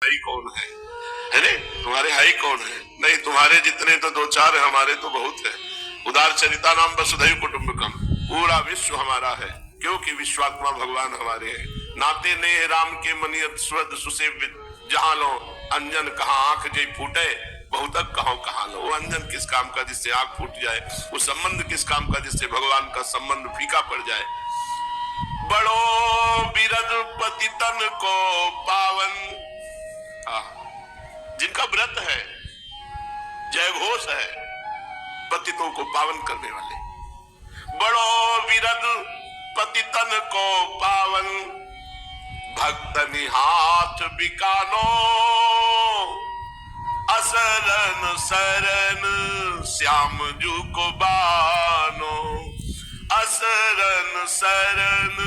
भाई कौन है ने? तुम्हारे भाई कौन है? नहीं, तुम्हारे जितने तो दो चार है, हमारे तो बहुत है। उदार चरिता नाम वसुधैव कुटुंबकम, पूरा विश्व हमारा है, क्योंकि विश्वात्मा भगवान हमारे हैं। नाते ने राम के मनियत स्वद सुसेवित, जहां लो अंजन कहाँ आंख जई फूटे, बहुतक कहाँ लो। वो अंजन किस काम का जिससे आंख फूट जाए, वो संबंध किस काम का जिससे भगवान का संबंध फीका पड़ जाए। बड़ो बिरद पति तन को पावन, जिनका व्रत है, जय घोष है, पतितों को पावन करने वाले। बड़ो विरद पति तन को पावन, भक्तनि हाथ बिकानो, असरन सरन श्याम जू को बानो। असरन सरन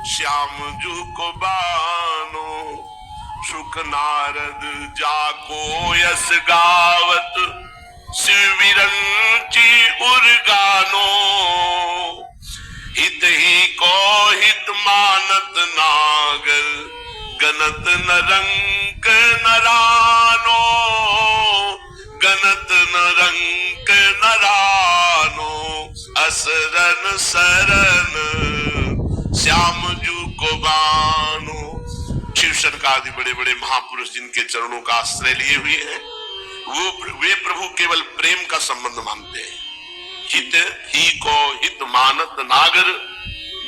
श्याम जू को बानो। सुख नारद जाको यस गावत, शिविरंची उर्गानो। हित ही को हित मानत नागर, गनत नरंक नरानो। गनत नरंक नरानो, असरन सरन श्याम जू को बानो। शिव शंकर आदि बड़े बड़े महापुरुष जिनके चरणों का आश्रय लिए हुए हैं, वे प्रभु केवल प्रेम का संबंध मानते हैं। हित ही को हित मानत नागर,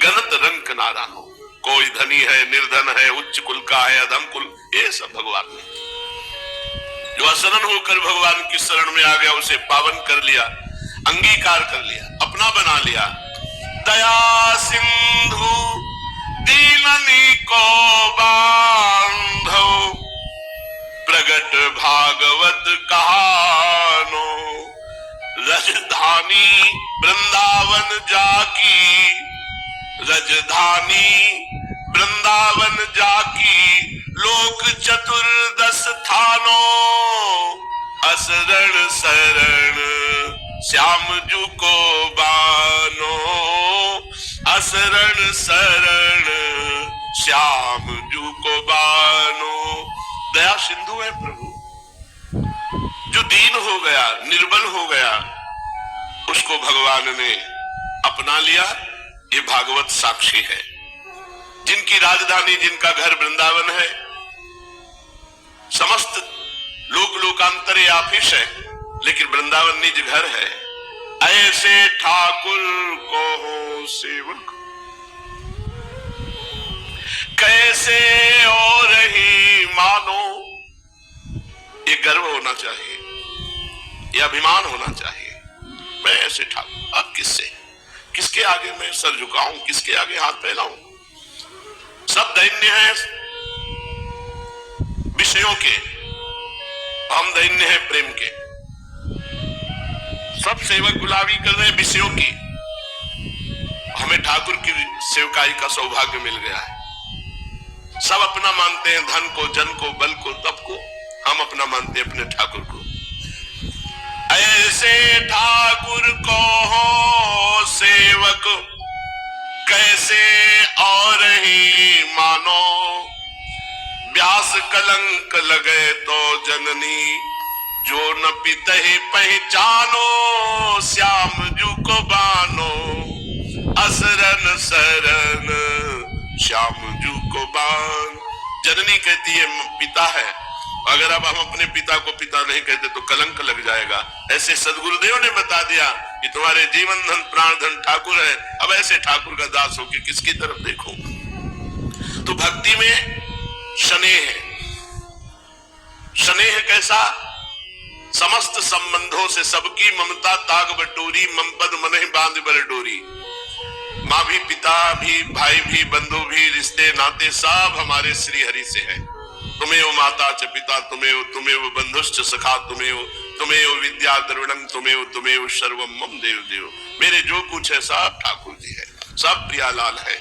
गनत रंक नारानो। कोई धनी है, निर्धन है, उच्च कुल का है, अधम कुल, ये सब भगवान ने जो असरन होकर भगवान की शरण में आ गया, उसे पावन कर लिया, अंगीकार कर लिया, अपना बना लिया। दया सिंधु दीननी को बांधो, प्रगट भागवत कहानो। रजधानी वृंदावन जाकी, रजधानी वृंदावन जाकी, लोक चतुर्दश थानो। असरण शरण श्याम जू को बानो। असरण शरण श्याम जू को बानो। दया सिंधु है प्रभु, जो दीन हो गया, निर्बल हो गया, उसको भगवान ने अपना लिया। ये भागवत साक्षी है। जिनकी राजधानी, जिनका घर वृंदावन है, समस्त लोक लोकांतर आफिस है, लेकिन वृंदावन निज घर है। ऐसे ठाकुर को हो सेवक, कैसे और ही मानो। ये गर्व होना चाहिए, ये अभिमान होना चाहिए। मैं ऐसे ठाकुर, अब किससे, किसके आगे मैं सर झुकाऊं, किसके आगे हाथ फैलाऊं। सब दैन्य हैं विषयों के, हम दैन्य हैं प्रेम के। सब सेवक गुलामी कर रहे हैं विषयों की, हमें ठाकुर की सेवकाई का सौभाग्य मिल गया है। सब अपना मानते हैं, धन को, जन को, बल को, तप को। हम अपना मानते हैं अपने ठाकुर को। ऐसे ठाकुर को हो सेवक, कैसे और ही मानो। व्यास कलंक लगे तो जननी, जो न पितहि पहचानो। श्याम जू को बानो, असरन सरन श्याम जू को बान। जननी कहती है पिता है, अगर अब हम अपने पिता को पिता नहीं कहते तो कलंक लग जाएगा। ऐसे सदगुरुदेव ने बता दिया कि तुम्हारे जीवन धन प्राण धन ठाकुर है। अब ऐसे ठाकुर का दास हो कि किसकी तरफ देखो। तो भक्ति में स्नेह है। स्नेह कैसा? समस्त संबंधों से सबकी ममता ताग बटोरी, ममपद मनहि बांध बर डोरी। माँ भी, पिता भी, भाई भी, बंधु भी, रिश्ते नाते सब हमारे श्री हरि से है। तुम्हें माता च पिता, तुम्हें बंधुश्च सखा, तुम्हें विद्या द्रविणं, तुम्हें सर्वम मम देव देव। मेरे जो कुछ है सब ठाकुर जी है, सब प्रियालाल है।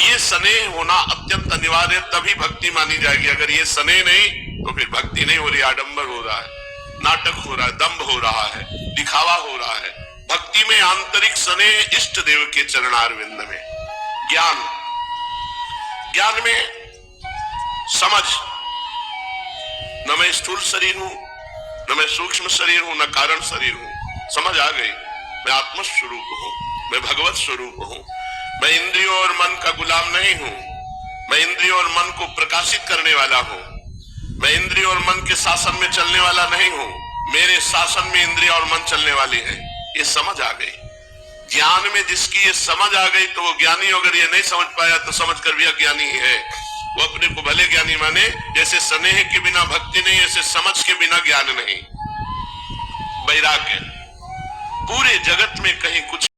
ये स्नेह होना अत्यंत अनिवार्य, तभी भक्ति मानी जाएगी। अगर ये स्नेह नहीं तो फिर भक्ति नहीं हो रही, आडंबर हो रहा है, नाटक हो रहा है, दंभ हो रहा है, दिखावा हो रहा है। भक्ति में आंतरिक स्नेह, इष्ट देव के चरणारविंद में। ज्ञान, ज्ञान में समझ, न मैं स्थूल शरीर हूं, न मैं सूक्ष्म शरीर हूं, न कारण शरीर हूं। समझ आ गई, मैं आत्म स्वरूप हूं, मैं भगवत स्वरूप हूं। मैं इंद्रियों और मन का गुलाम नहीं हूं, मैं इंद्रियों और मन को प्रकाशित करने वाला हूं। मैं इंद्रियों और मन के शासन में चलने वाला नहीं हूं, मेरे शासन में इंद्रिया और मन चलने वाली है। ये समझ आ गई। ज्ञान में जिसकी ये समझ आ गई तो वो ज्ञानी, अगर ये नहीं समझ पाया तो समझ कर भी अज्ञानी ही है। वो अपने को भले ज्ञानी माने, जैसे स्नेह के बिना भक्ति नहीं, ऐसे समझ के बिना ज्ञान नहीं। वैराग्य पूरे जगत में कहीं कुछ